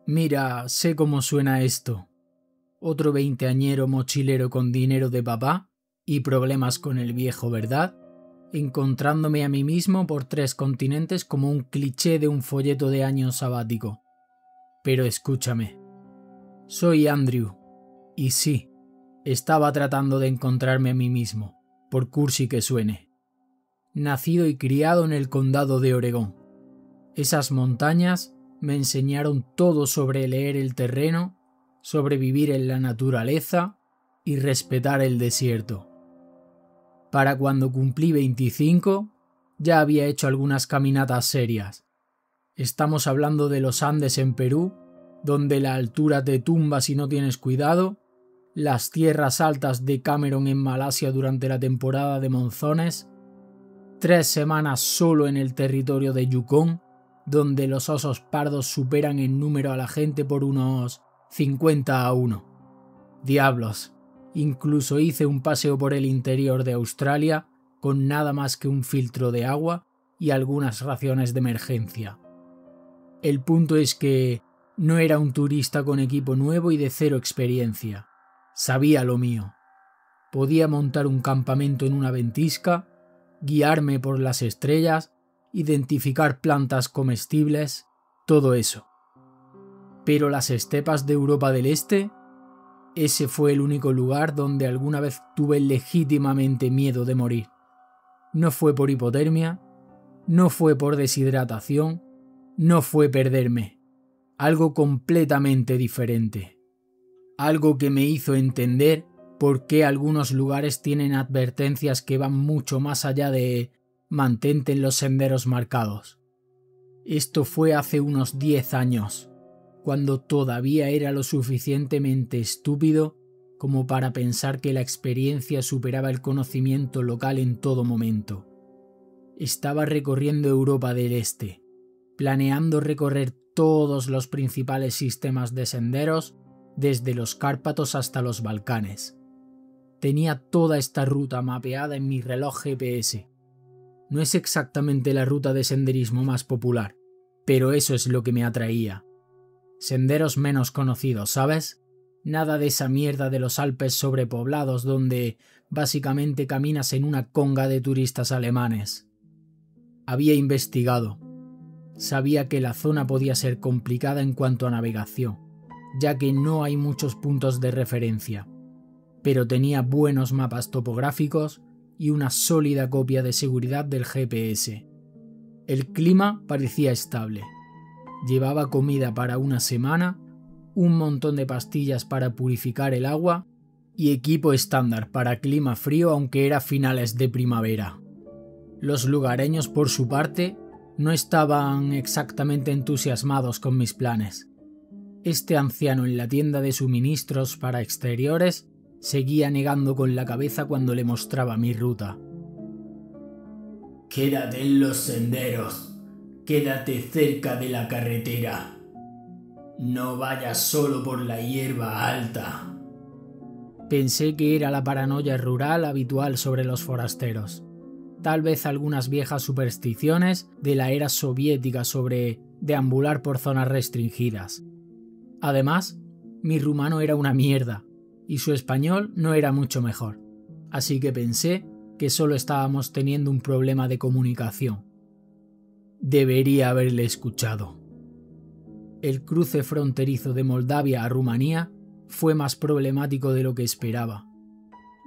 Mira, sé cómo suena esto. Otro veinteañero mochilero con dinero de papá y problemas con el viejo, ¿verdad? Encontrándome a mí mismo por 3 continentes como un cliché de un folleto de año sabático. Pero escúchame. Soy Andrew. Y sí, estaba tratando de encontrarme a mí mismo, por cursi que suene. Nacido y criado en el condado de Oregón. Esas montañas me enseñaron todo sobre leer el terreno, sobrevivir en la naturaleza y respetar el desierto. Para cuando cumplí 25, ya había hecho algunas caminatas serias. Estamos hablando de los Andes en Perú, donde la altura te tumba si no tienes cuidado, las tierras altas de Cameron en Malasia durante la temporada de monzones, 3 semanas solo en el territorio de Yukón, donde los osos pardos superan en número a la gente por unos 50-1. Diablos, incluso hice un paseo por el interior de Australia con nada más que un filtro de agua y algunas raciones de emergencia. El punto es que no era un turista con equipo nuevo y de 0 experiencia. Sabía lo mío. Podía montar un campamento en una ventisca, guiarme por las estrellas, identificar plantas comestibles, todo eso. Pero las estepas de Europa del Este, ese fue el único lugar donde alguna vez tuve legítimamente miedo de morir. No fue por hipotermia, no fue por deshidratación, no fue perderme. Algo completamente diferente. Algo que me hizo entender por qué algunos lugares tienen advertencias que van mucho más allá de mantente en los senderos marcados. Esto fue hace unos 10 años, cuando todavía era lo suficientemente estúpido como para pensar que la experiencia superaba el conocimiento local en todo momento. Estaba recorriendo Europa del Este, planeando recorrer todos los principales sistemas de senderos, desde los Cárpatos hasta los Balcanes. Tenía toda esta ruta mapeada en mi reloj GPS. No es exactamente la ruta de senderismo más popular, pero eso es lo que me atraía. Senderos menos conocidos, ¿sabes? Nada de esa mierda de los Alpes sobrepoblados donde básicamente caminas en una conga de turistas alemanes. Había investigado. Sabía que la zona podía ser complicada en cuanto a navegación, ya que no hay muchos puntos de referencia, pero tenía buenos mapas topográficos y una sólida copia de seguridad del GPS. El clima parecía estable. Llevaba comida para una semana, un montón de pastillas para purificar el agua y equipo estándar para clima frío aunque era finales de primavera. Los lugareños, por su parte, no estaban exactamente entusiasmados con mis planes. Este anciano en la tienda de suministros para exteriores seguía negando con la cabeza cuando le mostraba mi ruta. Quédate en los senderos, quédate cerca de la carretera. No vayas solo por la hierba alta. Pensé que era la paranoia rural habitual sobre los forasteros. Tal vez algunas viejas supersticiones de la era soviética sobre deambular por zonas restringidas. Además, mi rumano era una mierda y su español no era mucho mejor, así que pensé que solo estábamos teniendo un problema de comunicación. Debería haberle escuchado. El cruce fronterizo de Moldavia a Rumanía fue más problemático de lo que esperaba.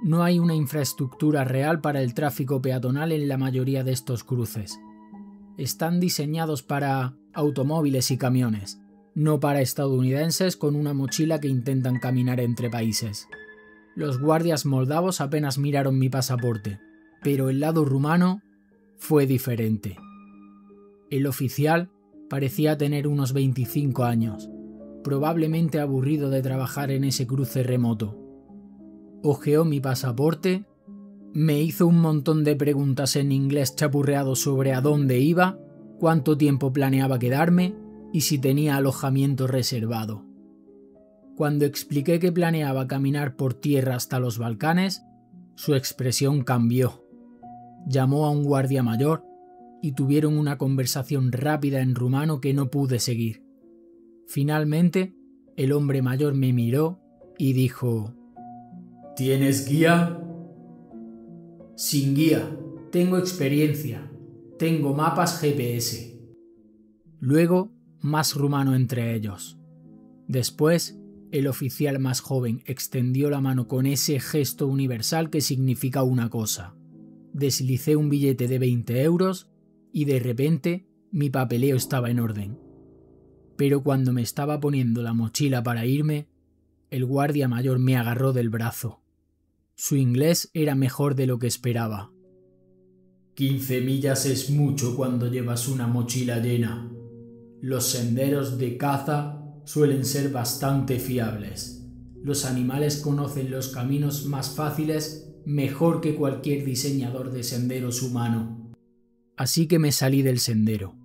No hay una infraestructura real para el tráfico peatonal en la mayoría de estos cruces. Están diseñados para automóviles y camiones, no para estadounidenses con una mochila que intentan caminar entre países. Los guardias moldavos apenas miraron mi pasaporte, pero el lado rumano fue diferente. El oficial parecía tener unos 25 años, probablemente aburrido de trabajar en ese cruce remoto. Hojeó mi pasaporte, me hizo un montón de preguntas en inglés chapurreado sobre a dónde iba, cuánto tiempo planeaba quedarme y si tenía alojamiento reservado. Cuando expliqué que planeaba caminar por tierra hasta los Balcanes, su expresión cambió. Llamó a un guardia mayor y tuvieron una conversación rápida en rumano que no pude seguir. Finalmente, el hombre mayor me miró y dijo: ¿Tienes guía? Sin guía, tengo experiencia, tengo mapas GPS. Luego, más rumano entre ellos. Después, el oficial más joven extendió la mano con ese gesto universal que significa una cosa. Deslicé un billete de 20 euros y de repente mi papeleo estaba en orden. Pero cuando me estaba poniendo la mochila para irme, el guardia mayor me agarró del brazo. Su inglés era mejor de lo que esperaba. 15 millas es mucho cuando llevas una mochila llena. Los senderos de caza suelen ser bastante fiables. Los animales conocen los caminos más fáciles mejor que cualquier diseñador de senderos humano. Así que me salí del sendero.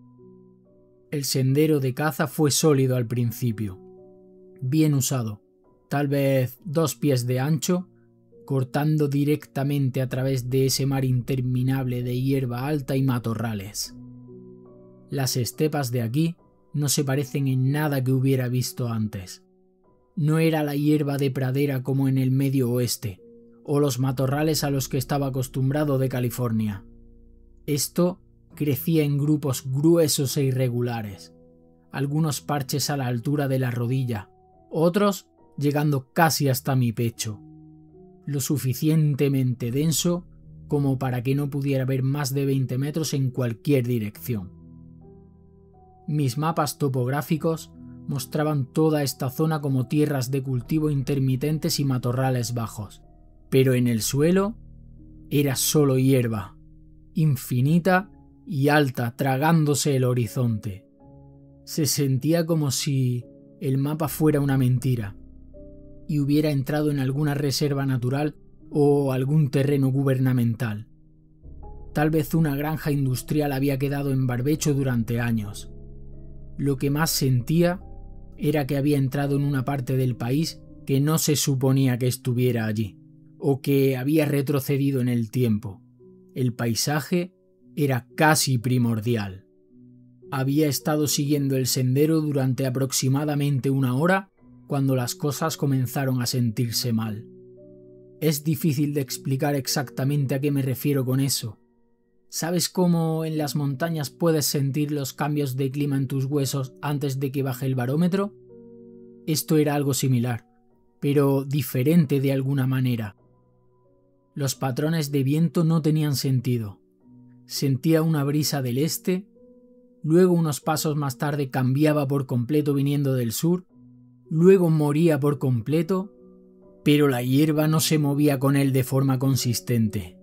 El sendero de caza fue sólido al principio, bien usado, tal vez 2 pies de ancho, cortando directamente a través de ese mar interminable de hierba alta y matorrales. Las estepas de aquí no se parecen en nada que hubiera visto antes. No era la hierba de pradera como en el Medio Oeste, o los matorrales a los que estaba acostumbrado de California. Esto crecía en grupos gruesos e irregulares, algunos parches a la altura de la rodilla, otros llegando casi hasta mi pecho, lo suficientemente denso como para que no pudiera ver más de 20 metros en cualquier dirección. Mis mapas topográficos mostraban toda esta zona como tierras de cultivo intermitentes y matorrales bajos, pero en el suelo era solo hierba, infinita y alta, tragándose el horizonte. Se sentía como si el mapa fuera una mentira y hubiera entrado en alguna reserva natural o algún terreno gubernamental. Tal vez una granja industrial había quedado en barbecho durante años. Lo que más sentía era que había entrado en una parte del país que no se suponía que estuviera allí, o que había retrocedido en el tiempo. El paisaje era casi primordial. Había estado siguiendo el sendero durante aproximadamente 1 hora cuando las cosas comenzaron a sentirse mal. Es difícil de explicar exactamente a qué me refiero con eso. ¿Sabes cómo en las montañas puedes sentir los cambios de clima en tus huesos antes de que baje el barómetro? Esto era algo similar, pero diferente de alguna manera. Los patrones de viento no tenían sentido. Sentía una brisa del este, luego unos pasos más tarde cambiaba por completo viniendo del sur, luego moría por completo, pero la hierba no se movía con él de forma consistente.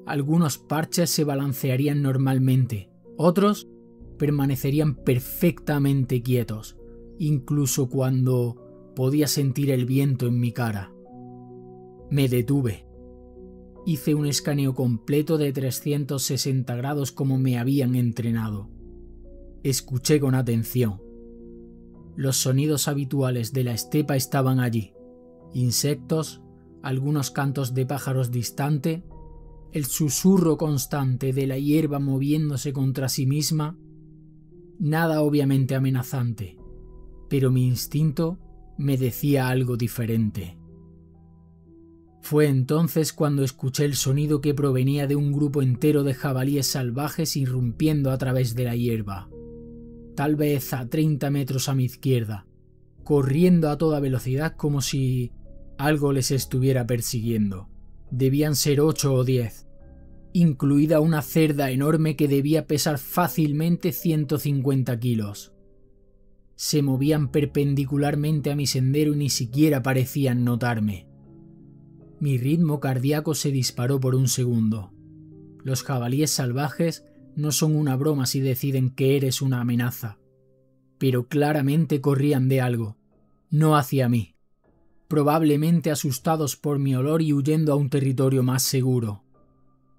Algunos parches se balancearían normalmente, otros permanecerían perfectamente quietos, incluso cuando podía sentir el viento en mi cara. Me detuve. Hice un escaneo completo de 360 grados como me habían entrenado. Escuché con atención. Los sonidos habituales de la estepa estaban allí. Insectos, algunos cantos de pájaros distantes, el susurro constante de la hierba moviéndose contra sí misma. Nada obviamente amenazante, pero mi instinto me decía algo diferente. Fue entonces cuando escuché el sonido que provenía de un grupo entero de jabalíes salvajes irrumpiendo a través de la hierba, tal vez a 30 metros a mi izquierda, corriendo a toda velocidad como si algo les estuviera persiguiendo. Debían ser 8 o 10, incluida una cerda enorme que debía pesar fácilmente 150 kilos. Se movían perpendicularmente a mi sendero y ni siquiera parecían notarme. Mi ritmo cardíaco se disparó por un segundo. Los jabalíes salvajes no son una broma si deciden que eres una amenaza, pero claramente corrían de algo, no hacia mí. Probablemente asustados por mi olor y huyendo a un territorio más seguro.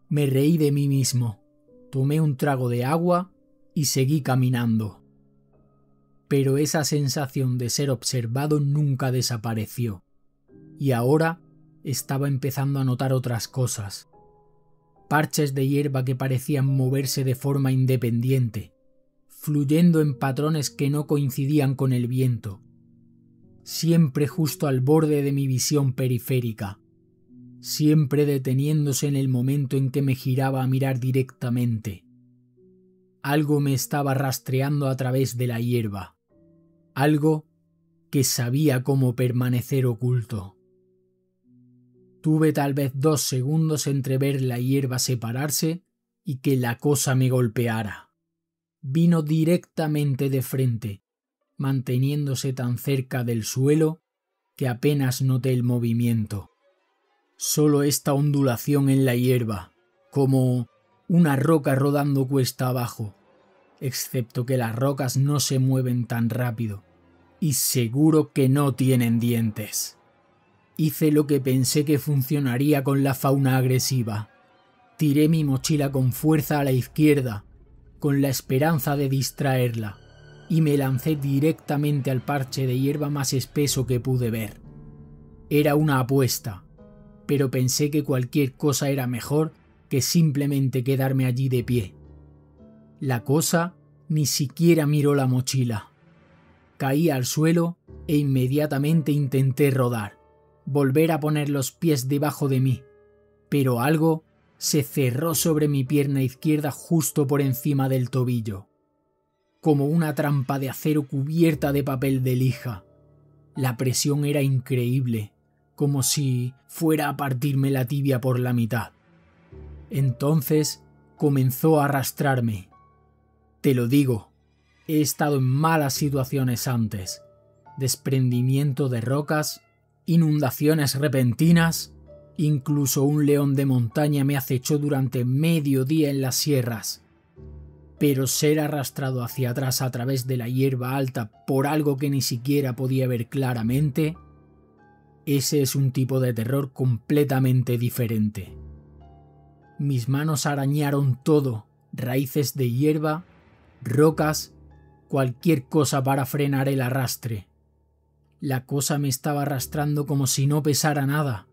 Me reí de mí mismo, tomé un trago de agua y seguí caminando. Pero esa sensación de ser observado nunca desapareció, y ahora estaba empezando a notar otras cosas. Parches de hierba que parecían moverse de forma independiente, fluyendo en patrones que no coincidían con el viento, siempre justo al borde de mi visión periférica, siempre deteniéndose en el momento en que me giraba a mirar directamente. Algo me estaba rastreando a través de la hierba, algo que sabía cómo permanecer oculto. Tuve tal vez 2 segundos entre ver la hierba separarse y que la cosa me golpeara. Vino directamente de frente, manteniéndose tan cerca del suelo que apenas noté el movimiento. Solo esta ondulación en la hierba, como una roca rodando cuesta abajo, excepto que las rocas no se mueven tan rápido y seguro que no tienen dientes. Hice lo que pensé que funcionaría con la fauna agresiva. Tiré mi mochila con fuerza a la izquierda, con la esperanza de distraerla, y me lancé directamente al parche de hierba más espeso que pude ver. Era una apuesta, pero pensé que cualquier cosa era mejor que simplemente quedarme allí de pie. La cosa ni siquiera miró la mochila. Caí al suelo e inmediatamente intenté rodar, volver a poner los pies debajo de mí, pero algo se cerró sobre mi pierna izquierda justo por encima del tobillo, como una trampa de acero cubierta de papel de lija. La presión era increíble, como si fuera a partirme la tibia por la mitad. Entonces comenzó a arrastrarme. Te lo digo, he estado en malas situaciones antes. Desprendimiento de rocas, inundaciones repentinas, incluso un león de montaña me acechó durante medio día en las sierras. Pero ser arrastrado hacia atrás a través de la hierba alta por algo que ni siquiera podía ver claramente, ese es un tipo de terror completamente diferente. Mis manos arañaron todo, raíces de hierba, rocas, cualquier cosa para frenar el arrastre. La cosa me estaba arrastrando como si no pesara nada,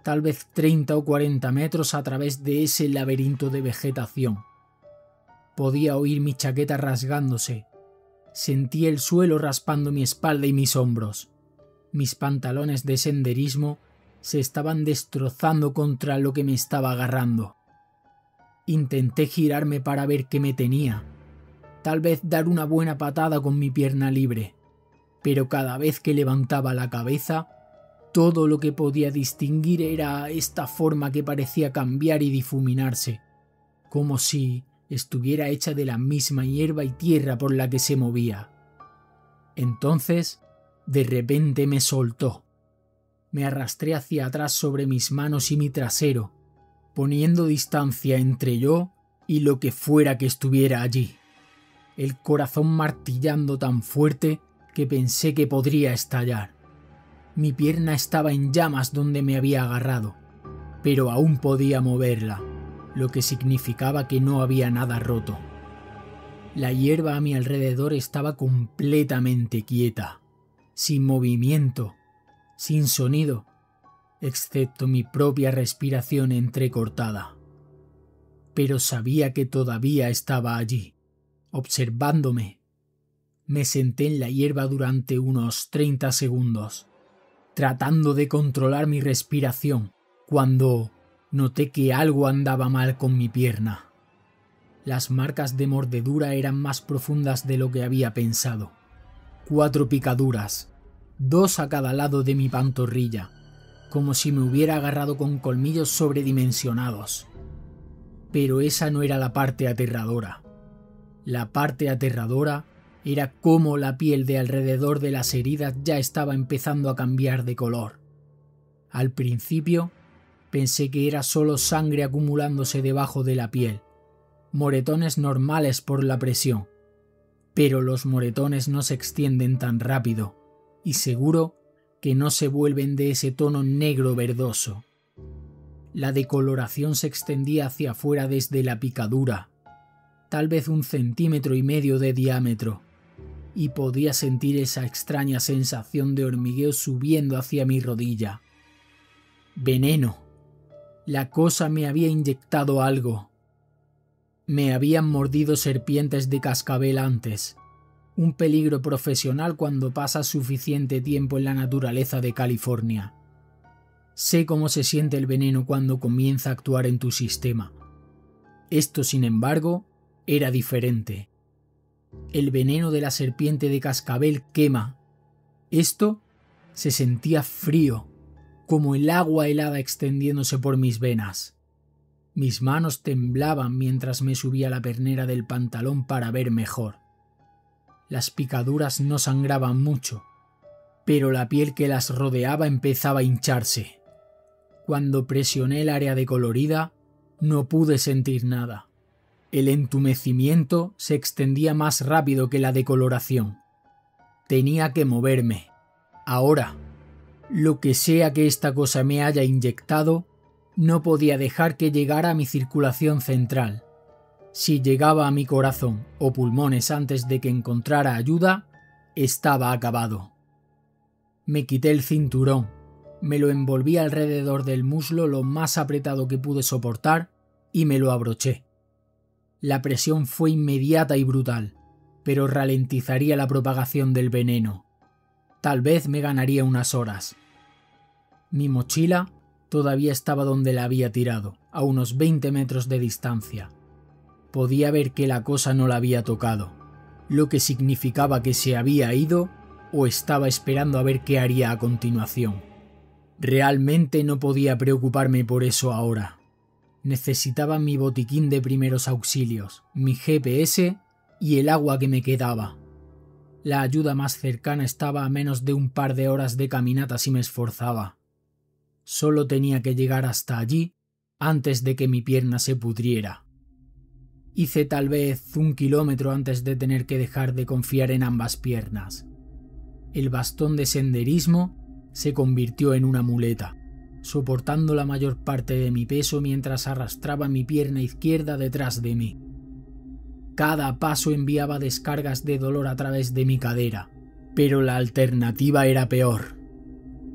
tal vez 30 o 40 metros a través de ese laberinto de vegetación. Podía oír mi chaqueta rasgándose. Sentí el suelo raspando mi espalda y mis hombros. Mis pantalones de senderismo se estaban destrozando contra lo que me estaba agarrando. Intenté girarme para ver qué me tenía. Tal vez dar una buena patada con mi pierna libre. Pero cada vez que levantaba la cabeza, todo lo que podía distinguir era esta forma que parecía cambiar y difuminarse, como si estuviera hecha de la misma hierba y tierra por la que se movía. Entonces, de repente me soltó. Me arrastré hacia atrás sobre mis manos y mi trasero, poniendo distancia entre yo y lo que fuera que estuviera allí. El corazón martillando tan fuerte que pensé que podría estallar. Mi pierna estaba en llamas donde me había agarrado, pero aún podía moverla, lo que significaba que no había nada roto. La hierba a mi alrededor estaba completamente quieta, sin movimiento, sin sonido, excepto mi propia respiración entrecortada. Pero sabía que todavía estaba allí, observándome. Me senté en la hierba durante unos 30 segundos, tratando de controlar mi respiración, cuando noté que algo andaba mal con mi pierna. Las marcas de mordedura eran más profundas de lo que había pensado. 4 picaduras, 2 a cada lado de mi pantorrilla, como si me hubiera agarrado con colmillos sobredimensionados. Pero esa no era la parte aterradora. La parte aterradora era cómo la piel de alrededor de las heridas ya estaba empezando a cambiar de color. Al principio pensé que era solo sangre acumulándose debajo de la piel, moretones normales por la presión, pero los moretones no se extienden tan rápido y seguro que no se vuelven de ese tono negro verdoso. La decoloración se extendía hacia afuera desde la picadura, tal vez 1,5 centímetros de diámetro, y podía sentir esa extraña sensación de hormigueo subiendo hacia mi rodilla. Veneno. La cosa me había inyectado algo. Me habían mordido serpientes de cascabel antes, un peligro profesional cuando pasas suficiente tiempo en la naturaleza de California. Sé cómo se siente el veneno cuando comienza a actuar en tu sistema. Esto, sin embargo, era diferente. El veneno de la serpiente de cascabel quema. Esto se sentía frío, como el agua helada extendiéndose por mis venas. Mis manos temblaban mientras me subía la pernera del pantalón para ver mejor. Las picaduras no sangraban mucho, pero la piel que las rodeaba empezaba a hincharse. Cuando presioné el área decolorida, no pude sentir nada. El entumecimiento se extendía más rápido que la decoloración. Tenía que moverme. Ahora, lo que sea que esta cosa me haya inyectado, no podía dejar que llegara a mi circulación central. Si llegaba a mi corazón o pulmones antes de que encontrara ayuda, estaba acabado. Me quité el cinturón, me lo envolví alrededor del muslo lo más apretado que pude soportar y me lo abroché. La presión fue inmediata y brutal, pero ralentizaría la propagación del veneno. Tal vez me ganaría unas horas. Mi mochila todavía estaba donde la había tirado, a unos 20 metros de distancia. Podía ver que la cosa no la había tocado, lo que significaba que se había ido o estaba esperando a ver qué haría a continuación. Realmente no podía preocuparme por eso ahora. Necesitaba mi botiquín de primeros auxilios, mi GPS y el agua que me quedaba. La ayuda más cercana estaba a menos de un par de horas de caminata si me esforzaba. Solo tenía que llegar hasta allí antes de que mi pierna se pudriera. Hice tal vez 1 kilómetro antes de tener que dejar de confiar en ambas piernas. El bastón de senderismo se convirtió en una muleta, soportando la mayor parte de mi peso mientras arrastraba mi pierna izquierda detrás de mí. Cada paso enviaba descargas de dolor a través de mi cadera, pero la alternativa era peor.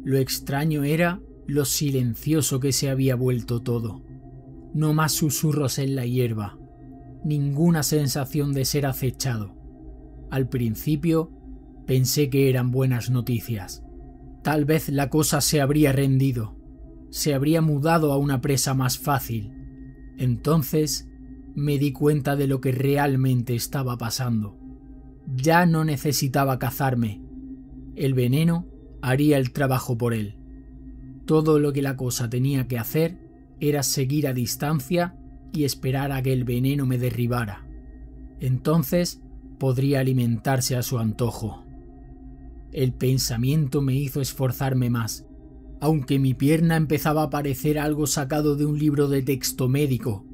Lo extraño era lo silencioso que se había vuelto todo. No más susurros en la hierba, ninguna sensación de ser acechado. Al principio pensé que eran buenas noticias. Tal vez la cosa se habría rendido, se habría mudado a una presa más fácil. Entonces me di cuenta de lo que realmente estaba pasando. Ya no necesitaba cazarme. El veneno haría el trabajo por él. Todo lo que la cosa tenía que hacer era seguir a distancia y esperar a que el veneno me derribara. Entonces podría alimentarse a su antojo. El pensamiento me hizo esforzarme más, aunque mi pierna empezaba a parecer algo sacado de un libro de texto médico.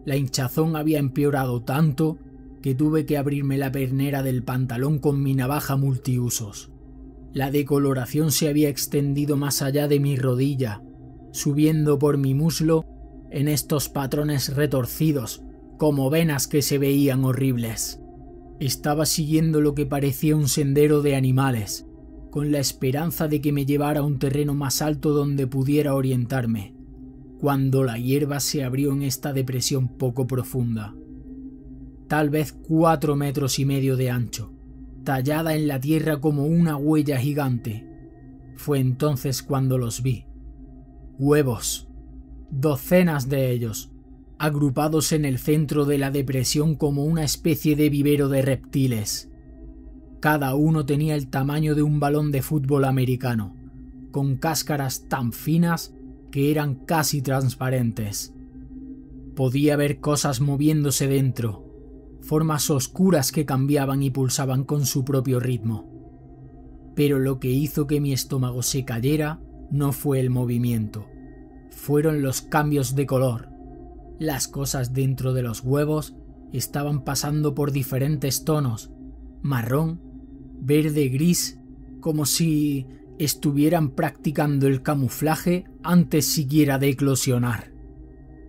La hinchazón había empeorado tanto que tuve que abrirme la pernera del pantalón con mi navaja multiusos. La decoloración se había extendido más allá de mi rodilla, subiendo por mi muslo en estos patrones retorcidos, como venas que se veían horribles. Estaba siguiendo lo que parecía un sendero de animales, con la esperanza de que me llevara a un terreno más alto donde pudiera orientarme, cuando la hierba se abrió en esta depresión poco profunda. Tal vez 4,5 metros de ancho, tallada en la tierra como una huella gigante. Fue entonces cuando los vi. Huevos, docenas de ellos, agrupados en el centro de la depresión como una especie de vivero de reptiles. Cada uno tenía el tamaño de un balón de fútbol americano, con cáscaras tan finas que eran casi transparentes. Podía ver cosas moviéndose dentro, formas oscuras que cambiaban y pulsaban con su propio ritmo. Pero lo que hizo que mi estómago se cayera no fue el movimiento, fueron los cambios de color. Las cosas dentro de los huevos estaban pasando por diferentes tonos, marrón, verde, gris, como si estuvieran practicando el camuflaje antes siquiera de eclosionar.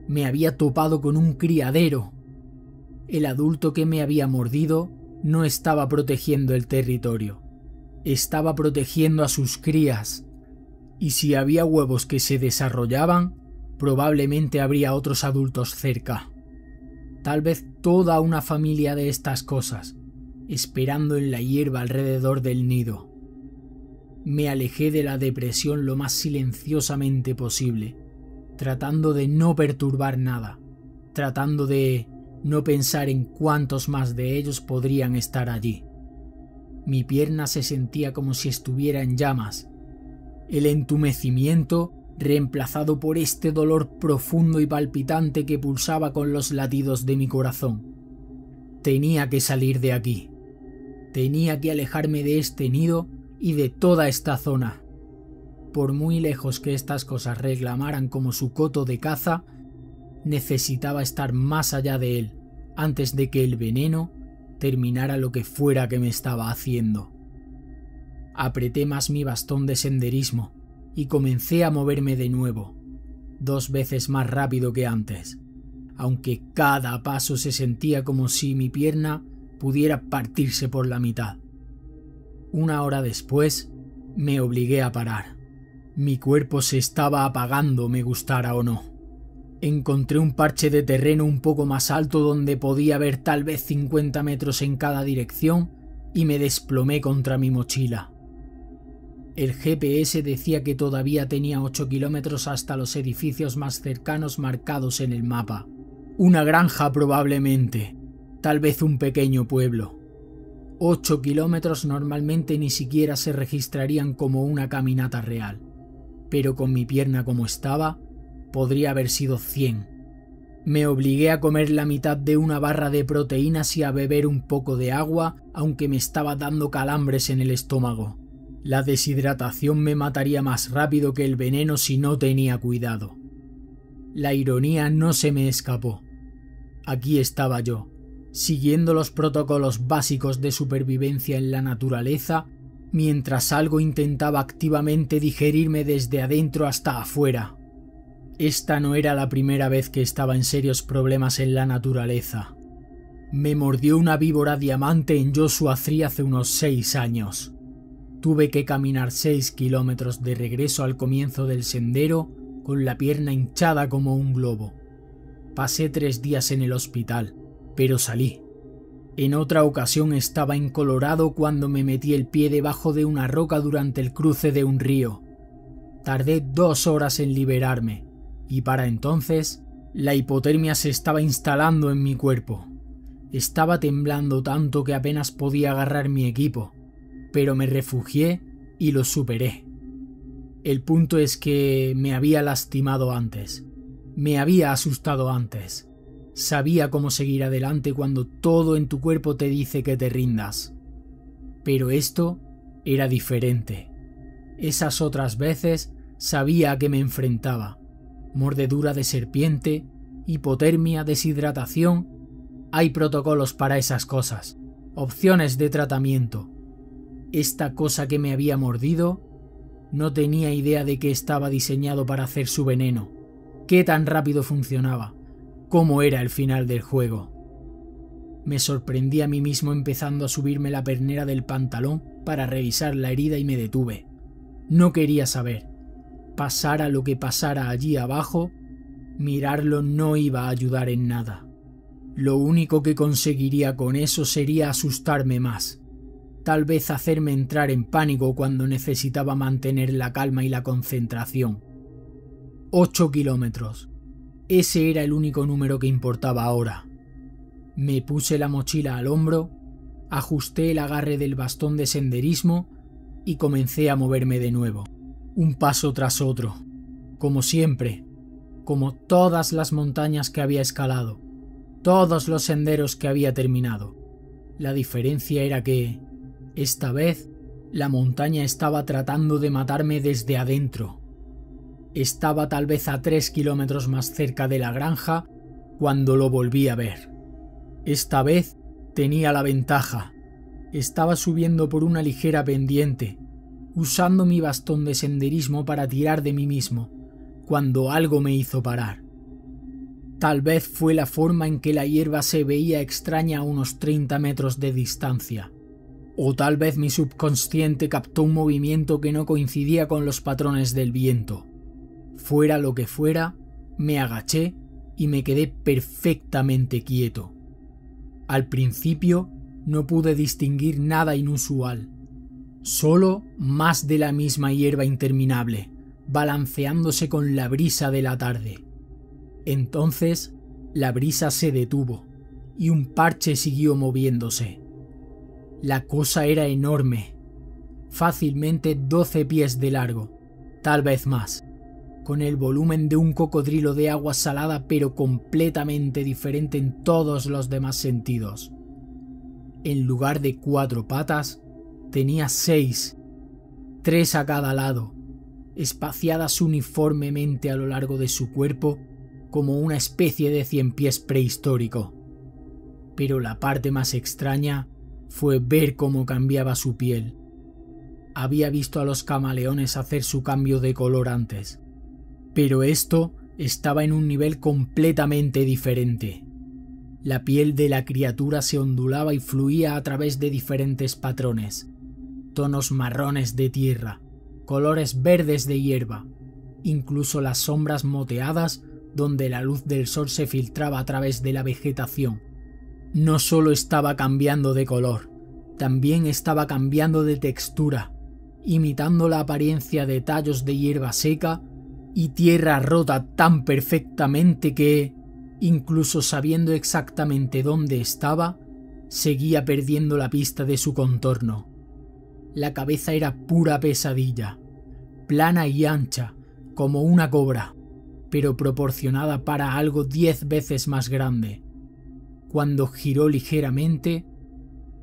Me había topado con un criadero. El adulto que me había mordido no estaba protegiendo el territorio, estaba protegiendo a sus crías, y si había huevos que se desarrollaban, probablemente habría otros adultos cerca. tal vez toda una familia de estas cosas, esperando en la hierba alrededor del nido. Me alejé de la depresión lo más silenciosamente posible, tratando de no perturbar nada, tratando de no pensar en cuántos más de ellos podrían estar allí. Mi pierna se sentía como si estuviera en llamas. El entumecimiento reemplazado por este dolor profundo y palpitante que pulsaba con los latidos de mi corazón. Tenía que salir de aquí. Tenía que alejarme de este nido y de toda esta zona. Por muy lejos que estas cosas reclamaran como su coto de caza, necesitaba estar más allá de él antes de que el veneno terminara lo que fuera que me estaba haciendo. Apreté más mi bastón de senderismo y comencé a moverme de nuevo, 2 veces más rápido que antes, aunque cada paso se sentía como si mi pierna pudiera partirse por la mitad. 1 hora después, me obligué a parar. Mi cuerpo se estaba apagando, me gustara o no. Encontré un parche de terreno un poco más alto donde podía ver tal vez 50 metros en cada dirección y me desplomé contra mi mochila. El GPS decía que todavía tenía 8 kilómetros hasta los edificios más cercanos marcados en el mapa. Una granja probablemente, tal vez un pequeño pueblo. 8 kilómetros normalmente ni siquiera se registrarían como una caminata real, pero con mi pierna como estaba, podría haber sido 100. Me obligué a comer la mitad de una barra de proteínas y a beber un poco de agua, aunque me estaba dando calambres en el estómago. La deshidratación me mataría más rápido que el veneno si no tenía cuidado. La ironía no se me escapó. Aquí estaba yo, siguiendo los protocolos básicos de supervivencia en la naturaleza, mientras algo intentaba activamente digerirme desde adentro hasta afuera. Esta no era la primera vez que estaba en serios problemas en la naturaleza. Me mordió una víbora diamante en Joshua Tree hace unos 6 años. Tuve que caminar 6 kilómetros de regreso al comienzo del sendero con la pierna hinchada como un globo. Pasé 3 días en el hospital, pero salí. En otra ocasión estaba en Colorado cuando me metí el pie debajo de una roca durante el cruce de un río. Tardé 2 horas en liberarme, y para entonces la hipotermia se estaba instalando en mi cuerpo. Estaba temblando tanto que apenas podía agarrar mi equipo, pero me refugié y lo superé. El punto es que me había lastimado antes, me había asustado antes. Sabía cómo seguir adelante cuando todo en tu cuerpo te dice que te rindas. Pero esto era diferente. Esas otras veces sabía a qué me enfrentaba. Mordedura de serpiente, hipotermia, deshidratación. Hay protocolos para esas cosas, opciones de tratamiento. Esta cosa que me había mordido no tenía idea de que estaba diseñado para hacer su veneno, qué tan rápido funcionaba, cómo era el final del juego. Me sorprendí a mí mismo empezando a subirme la pernera del pantalón para revisar la herida y me detuve. No quería saber. Pasara lo que pasara allí abajo, mirarlo no iba a ayudar en nada. Lo único que conseguiría con eso sería asustarme más. Tal vez hacerme entrar en pánico cuando necesitaba mantener la calma y la concentración. 8 kilómetros. Ese era el único número que importaba ahora. Me puse la mochila al hombro, ajusté el agarre del bastón de senderismo y comencé a moverme de nuevo, un paso tras otro, como siempre, como todas las montañas que había escalado, todos los senderos que había terminado. La diferencia era que, esta vez, la montaña estaba tratando de matarme desde adentro. Estaba tal vez a 3 kilómetros más cerca de la granja cuando lo volví a ver. Esta vez tenía la ventaja. Estaba subiendo por una ligera pendiente, usando mi bastón de senderismo para tirar de mí mismo, cuando algo me hizo parar. Tal vez fue la forma en que la hierba se veía extraña a unos 30 metros de distancia. O tal vez mi subconsciente captó un movimiento que no coincidía con los patrones del viento. Fuera lo que fuera, me agaché y me quedé perfectamente quieto. Al principio no pude distinguir nada inusual, solo más de la misma hierba interminable, balanceándose con la brisa de la tarde. Entonces, la brisa se detuvo y un parche siguió moviéndose. La cosa era enorme, fácilmente 12 pies de largo, tal vez más, con el volumen de un cocodrilo de agua salada, pero completamente diferente en todos los demás sentidos. En lugar de 4 patas, tenía 6, 3 a cada lado, espaciadas uniformemente a lo largo de su cuerpo como una especie de 100 pies prehistórico. Pero la parte más extraña fue ver cómo cambiaba su piel. Había visto a los camaleones hacer su cambio de color antes, pero esto estaba en un nivel completamente diferente. La piel de la criatura se ondulaba y fluía a través de diferentes patrones, tonos marrones de tierra, colores verdes de hierba, incluso las sombras moteadas donde la luz del sol se filtraba a través de la vegetación. No solo estaba cambiando de color, también estaba cambiando de textura, imitando la apariencia de tallos de hierba seca y tierra rota tan perfectamente que, incluso sabiendo exactamente dónde estaba, seguía perdiendo la pista de su contorno. La cabeza era pura pesadilla, plana y ancha, como una cobra, pero proporcionada para algo 10 veces más grande. Cuando giró ligeramente,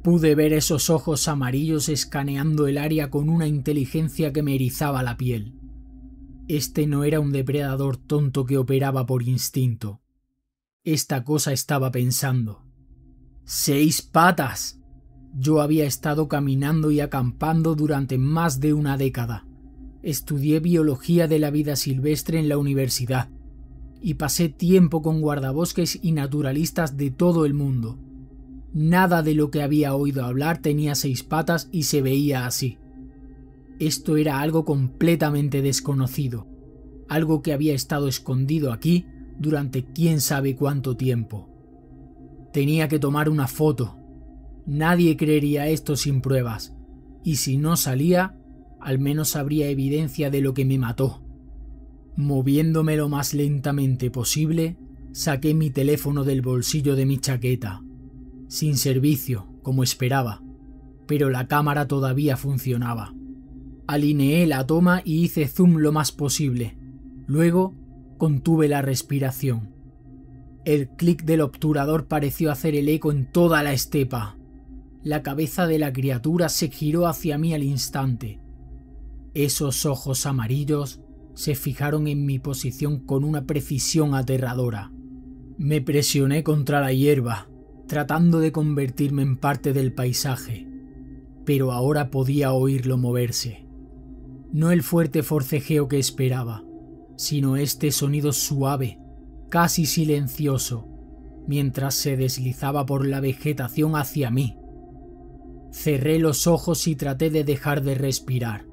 pude ver esos ojos amarillos escaneando el área con una inteligencia que me erizaba la piel. Este no era un depredador tonto que operaba por instinto. Esta cosa estaba pensando. ¡6 patas! Yo había estado caminando y acampando durante más de una década. Estudié biología de la vida silvestre en la universidad y pasé tiempo con guardabosques y naturalistas de todo el mundo. Nada de lo que había oído hablar tenía 6 patas y se veía así. Esto era algo completamente desconocido, algo que había estado escondido aquí durante quién sabe cuánto tiempo. Tenía que tomar una foto. Nadie creería esto sin pruebas, y si no salía, al menos habría evidencia de lo que me mató. Moviéndome lo más lentamente posible, saqué mi teléfono del bolsillo de mi chaqueta. Sin servicio, como esperaba, pero la cámara todavía funcionaba. Alineé la toma y hice zoom lo más posible. Luego, contuve la respiración. El clic del obturador pareció hacer el eco en toda la estepa. La cabeza de la criatura se giró hacia mí al instante. Esos ojos amarillos se fijaron en mi posición con una precisión aterradora. Me presioné contra la hierba, tratando de convertirme en parte del paisaje, pero ahora podía oírlo moverse. No el fuerte forcejeo que esperaba, sino este sonido suave, casi silencioso, mientras se deslizaba por la vegetación hacia mí. Cerré los ojos y traté de dejar de respirar.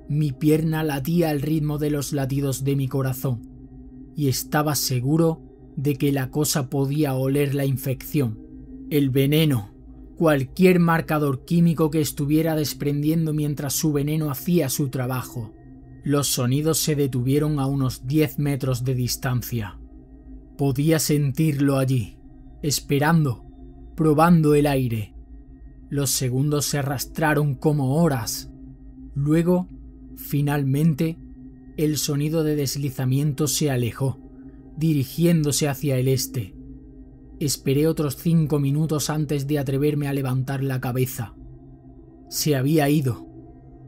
Mi pierna latía al ritmo de los latidos de mi corazón, y estaba seguro de que la cosa podía oler la infección, el veneno, cualquier marcador químico que estuviera desprendiendo mientras su veneno hacía su trabajo. Los sonidos se detuvieron a unos 10 metros de distancia. Podía sentirlo allí, esperando, probando el aire. Los segundos se arrastraron como horas. Luego, finalmente, el sonido de deslizamiento se alejó, dirigiéndose hacia el este. Esperé otros 5 minutos antes de atreverme a levantar la cabeza. Se había ido,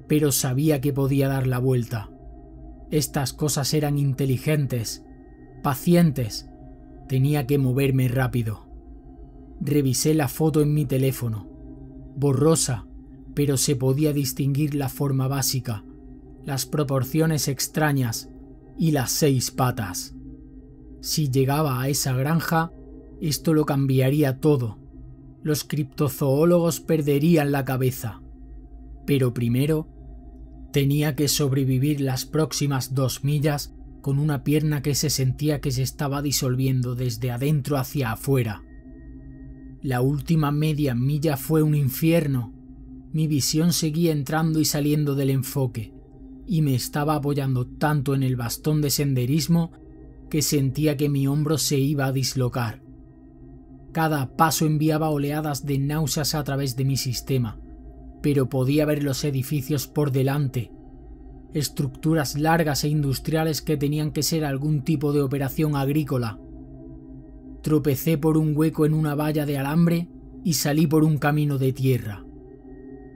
pero sabía que podía dar la vuelta. Estas cosas eran inteligentes, pacientes. Tenía que moverme rápido. Revisé la foto en mi teléfono. Borrosa, pero se podía distinguir la forma básica, las proporciones extrañas y las 6 patas. Si llegaba a esa granja, esto lo cambiaría todo. Los criptozoólogos perderían la cabeza. Pero primero, tenía que sobrevivir las próximas 2 millas con una pierna que se sentía que se estaba disolviendo desde adentro hacia afuera. La última media milla fue un infierno. Mi visión seguía entrando y saliendo del enfoque, y me estaba apoyando tanto en el bastón de senderismo que sentía que mi hombro se iba a dislocar. Cada paso enviaba oleadas de náuseas a través de mi sistema, pero podía ver los edificios por delante, estructuras largas e industriales que tenían que ser algún tipo de operación agrícola. Tropecé por un hueco en una valla de alambre y salí por un camino de tierra.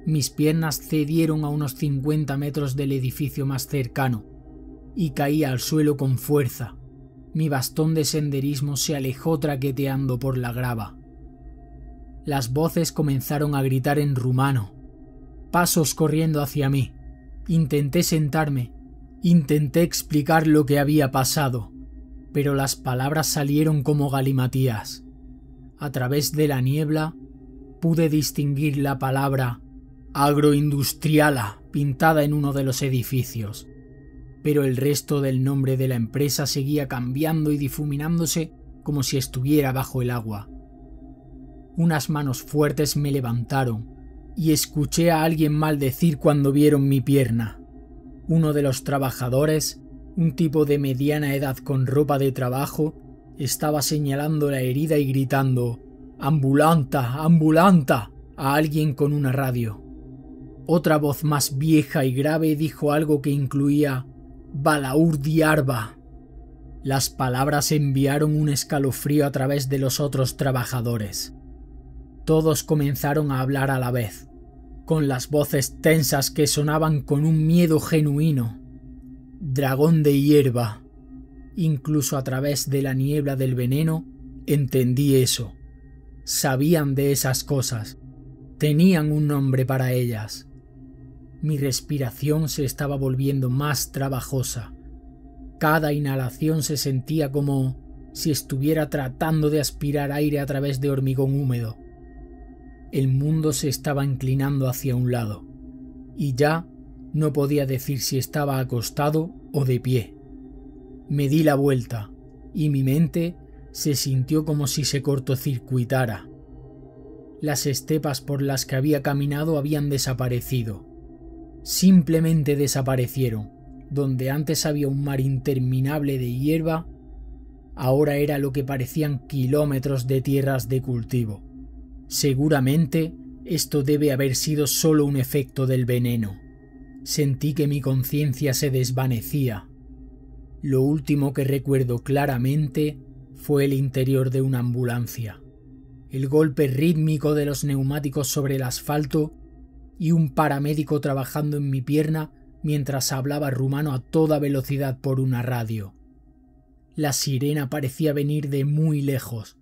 Mis piernas cedieron a unos 50 metros del edificio más cercano y caí al suelo con fuerza. Mi bastón de senderismo se alejó traqueteando por la grava. Las voces comenzaron a gritar en rumano. Pasos corriendo hacia mí. Intenté sentarme. Intenté explicar lo que había pasado, pero las palabras salieron como galimatías. A través de la niebla pude distinguir la palabra agroindustriala pintada en uno de los edificios, pero el resto del nombre de la empresa seguía cambiando y difuminándose como si estuviera bajo el agua. Unas manos fuertes me levantaron y escuché a alguien maldecir cuando vieron mi pierna. Uno de los trabajadores, un tipo de mediana edad con ropa de trabajo, estaba señalando la herida y gritando «¡Ambulanta! ¡Ambulanta!» a alguien con una radio. Otra voz más vieja y grave dijo algo que incluía «Balaur Diarba». Las palabras enviaron un escalofrío a través de los otros trabajadores. Todos comenzaron a hablar a la vez, con las voces tensas que sonaban con un miedo genuino. Dragón de hierba. Incluso a través de la niebla del veneno entendí eso. Sabían de esas cosas. Tenían un nombre para ellas. Mi respiración se estaba volviendo más trabajosa. Cada inhalación se sentía como si estuviera tratando de aspirar aire a través de hormigón húmedo. El mundo se estaba inclinando hacia un lado, y ya no podía decir si estaba acostado o de pie. Me di la vuelta, y mi mente se sintió como si se cortocircuitara. Las estepas por las que había caminado habían desaparecido. Simplemente desaparecieron. Donde antes había un mar interminable de hierba, ahora era lo que parecían kilómetros de tierras de cultivo. Seguramente esto debe haber sido solo un efecto del veneno. Sentí que mi conciencia se desvanecía. Lo último que recuerdo claramente fue el interior de una ambulancia, el golpe rítmico de los neumáticos sobre el asfalto y un paramédico trabajando en mi pierna mientras hablaba rumano a toda velocidad por una radio. La sirena parecía venir de muy lejos,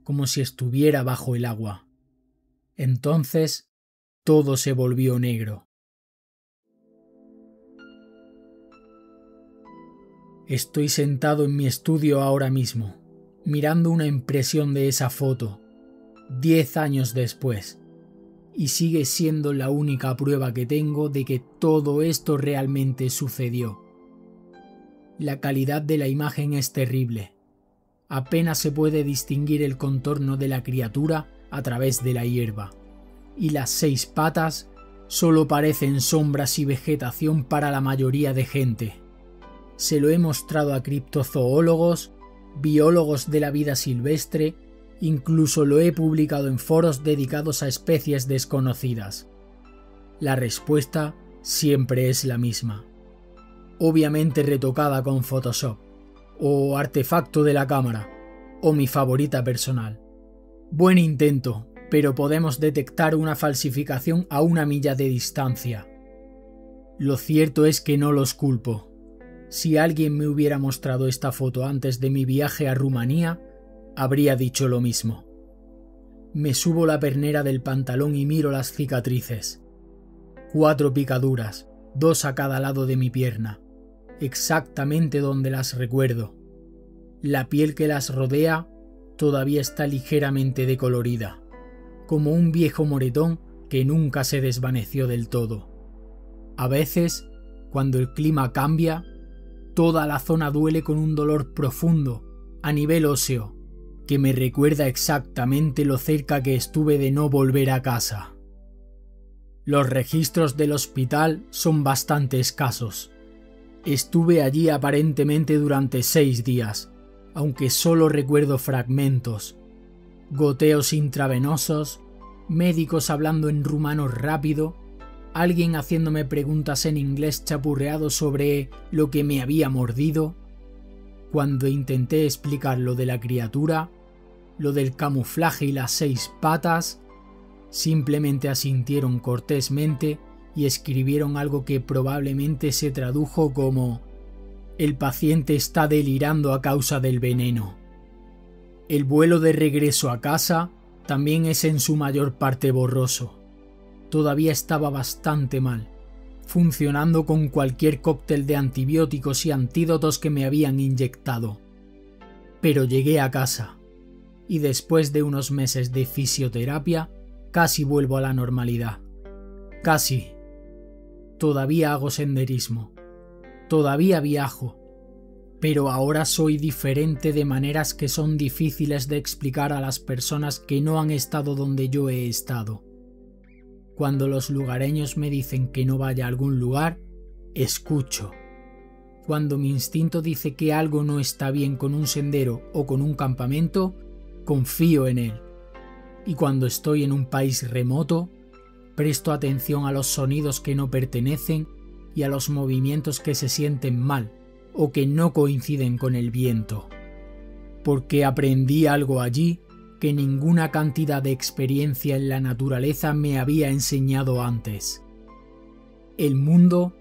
como si estuviera bajo el agua. Entonces todo se volvió negro. Estoy sentado en mi estudio ahora mismo, mirando una impresión de esa foto, 10 años después, y sigue siendo la única prueba que tengo de que todo esto realmente sucedió. La calidad de la imagen es terrible. Apenas se puede distinguir el contorno de la criatura a través de la hierba, y las 6 patas solo parecen sombras y vegetación para la mayoría de gente. Se lo he mostrado a criptozoólogos, biólogos de la vida silvestre, incluso lo he publicado en foros dedicados a especies desconocidas. La respuesta siempre es la misma. Obviamente retocada con Photoshop, o artefacto de la cámara, o mi favorita personal. Buen intento, pero podemos detectar una falsificación a 1 milla de distancia. Lo cierto es que no los culpo. Si alguien me hubiera mostrado esta foto antes de mi viaje a Rumanía, habría dicho lo mismo. Me subo la pernera del pantalón y miro las cicatrices. 4 picaduras, 2 a cada lado de mi pierna, exactamente donde las recuerdo. La piel que las rodea todavía está ligeramente decolorida, como un viejo moretón que nunca se desvaneció del todo. A veces, cuando el clima cambia, Toda la zona duele con un dolor profundo, a nivel óseo, que me recuerda exactamente lo cerca que estuve de no volver a casa. Los registros del hospital son bastante escasos. Estuve allí aparentemente durante 6 días, aunque solo recuerdo fragmentos. Goteos intravenosos, médicos hablando en rumano rápido, alguien haciéndome preguntas en inglés chapurreado sobre lo que me había mordido. Cuando intenté explicar lo de la criatura, lo del camuflaje y las 6 patas, simplemente asintieron cortésmente y escribieron algo que probablemente se tradujo como: el paciente está delirando a causa del veneno. El vuelo de regreso a casa también es en su mayor parte borroso. Todavía estaba bastante mal, funcionando con cualquier cóctel de antibióticos y antídotos que me habían inyectado. Pero llegué a casa, y después de unos meses de fisioterapia, casi vuelvo a la normalidad. Casi. Todavía hago senderismo. Todavía viajo. Pero ahora soy diferente de maneras que son difíciles de explicar a las personas que no han estado donde yo he estado. Cuando los lugareños me dicen que no vaya a algún lugar, escucho. Cuando mi instinto dice que algo no está bien con un sendero o con un campamento, confío en él. Y cuando estoy en un país remoto, presto atención a los sonidos que no pertenecen y a los movimientos que se sienten mal o que no coinciden con el viento. Porque aprendí algo allí que ninguna cantidad de experiencia en la naturaleza me había enseñado antes. El mundo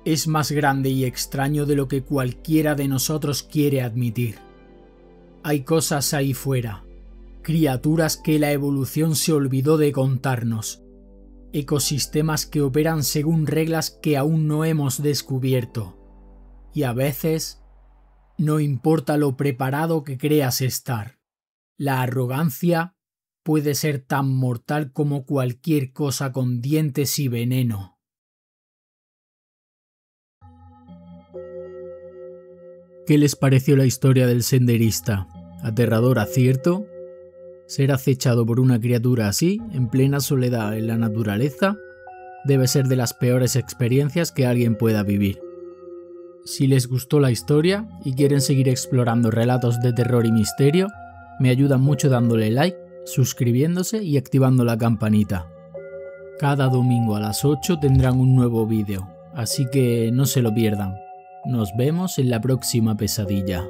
es más grande y extraño de lo que cualquiera de nosotros quiere admitir. Hay cosas ahí fuera, criaturas que la evolución se olvidó de contarnos, ecosistemas que operan según reglas que aún no hemos descubierto. Y a veces, no importa lo preparado que creas estar, la arrogancia puede ser tan mortal como cualquier cosa con dientes y veneno. ¿Qué les pareció la historia del senderista? ¿Aterradora, cierto? Ser acechado por una criatura así, en plena soledad en la naturaleza, debe ser de las peores experiencias que alguien pueda vivir. Si les gustó la historia y quieren seguir explorando relatos de terror y misterio, me ayudan mucho dándole like, suscribiéndose y activando la campanita. Cada domingo a las 8 tendrán un nuevo vídeo, así que no se lo pierdan. Nos vemos en la próxima pesadilla.